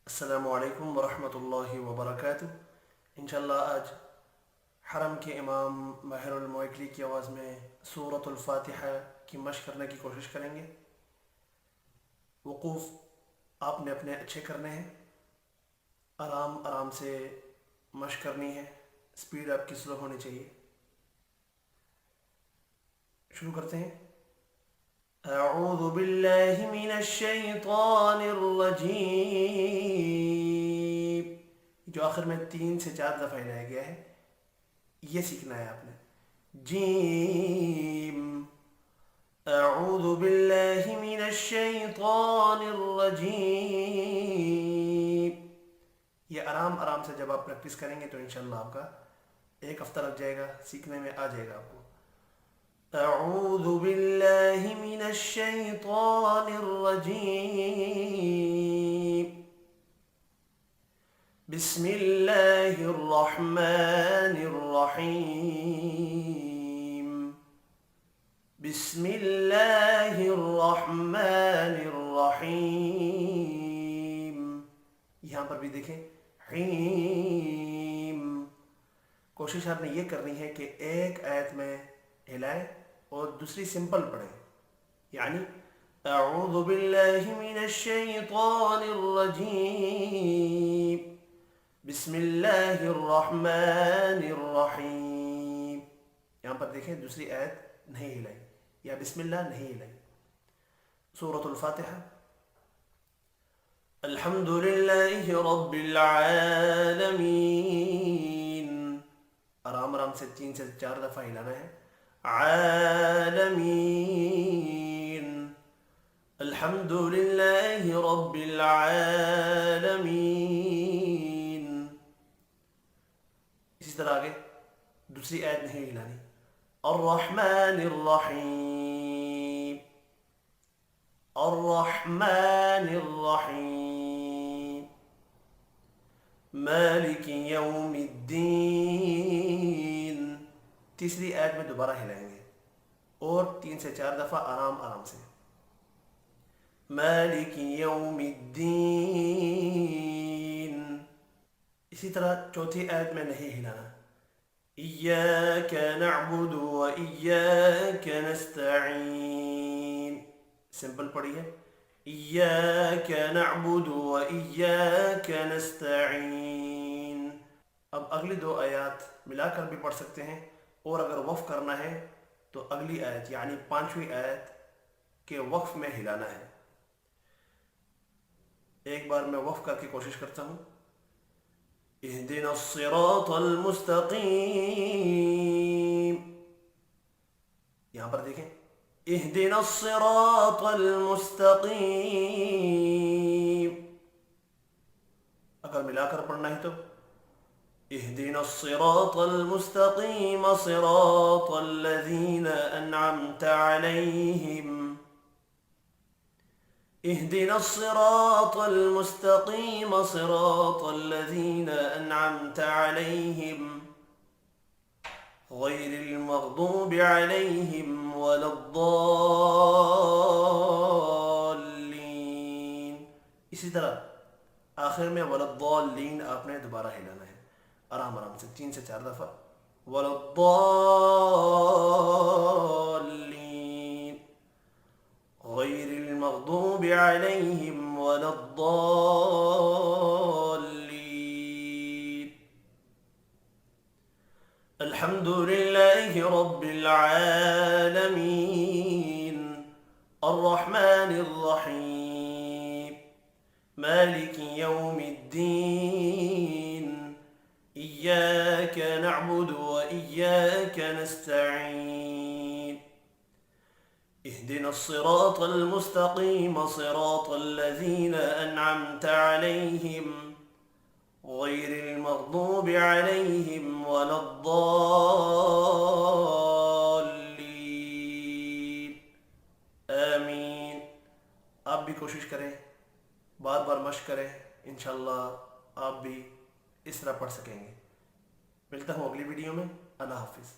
السلام علیکم ورحمۃ اللہ وبرکاتہ۔ انشاءاللہ آج حرم کے امام ماہر الموئکلی کی آواز میں سورۃ الفاتحہ کی مشق کرنے کی کوشش کریں گے۔ وقوف آپ نے اپنے اچھے کرنے ہیں، آرام آرام سے مشق کرنی ہے، سپیڈ آپ کی سلو ہونی چاہیے۔ شروع کرتے ہیں۔ اعوذ باللہ من الشیطان الرجیم، جو آخر میں 3 سے 4 دفعہ لایا گیا ہے، یہ سیکھنا ہے آپ نے۔ جیم، اعوذ باللہ من الشیطان الرجیم۔ یہ آرام آرام سے جب آپ پریکٹس کریں گے تو انشاءاللہ آپ کا 1 ہفتہ لگ جائے گا، سیکھنے میں آ جائے گا آپ کو۔ اعوذ باللہ من الشیطان الرجیم، بسم اللہ الرحمن الرحیم، بسم اللہ الرحمن الرحیم۔ یہاں پر بھی دیکھیں حیم، کوشش آپ نے یہ کرنی ہے کہ ایک آیت میں ہلائیں اور دوسری سمپل پڑھیں، یعنی اعوذ باللہ من الشیطان الرجیم، بسم اللہ الرحمن الرحیم۔ یہاں پر دیکھیں دوسری آیت نہیں ہلائیں یا بسم اللہ نہیں ہلائیں۔ سورۃ الفاتحہ۔ الحمد للہ رب العالمین، آرام آرام سے 3 سے 4 دفعہ ہلانا ہے۔ عالمین، الحمد للہ رب العالمین۔ اسی طرح آگے دوسری آیت نہیں ہلانی۔ الرحمن الرحیم، الرحمن الرحیم، مالک یوم الدین۔ تیسری آیت میں دوبارہ ہلائیں گے اور 3 سے 4 دفعہ آرام آرام سے۔ مالک یوم الدین۔ اسی طرح چوتھی آیت میں نہیں ہلانا۔ ایاک نعبد و ایاک نستعین، سمپل پڑھی ہے۔ ایاک نعبد و ایاک نستعین۔ اب اگلی 2 آیات ملا کر بھی پڑھ سکتے ہیں، اور اگر وقف کرنا ہے تو اگلی آیت یعنی 5ویں آیت کے وقف میں ہلانا ہے۔ ایک بار میں وقف کر کے کوشش کرتا ہوں۔ اہدنا الصراط المستقیم، یہاں پر دیکھیں اہدنا الصراط المستقیم۔ اگر ملا کر پڑھنا ہے تو اهدنا الصراط المستقيم صراط الذين أنعمت عليهم، اهدنا الصراط المستقيم صراط الذين أنعمت عليهم غير المغضوب عليهم ولا الضالين۔ اسی طرح آخر میں ولا الضالين آپ نے دوبارہ ہلانا ہے، آرام آرام سے 3 سے 4 دفعہ۔ ولا الضالين غير المغضوب عليهم ولا الضالين۔ الحمد لله رب العالمين، الرحمن الرحيم، مالك يوم الدين، إياك نعبد وإياك نستعين، اهدنا الصراط المستقيم صراط الذين أنعمت عليهم غير المغضوب عليهم ولا الضالين۔ آمین۔ آپ بھی کوشش کریں، بار بار مشق کریں، انشاءاللہ آپ بھی اس طرح پڑھ سکیں گے۔ ملتا ہوں اگلی ویڈیو میں۔ اللہ حافظ۔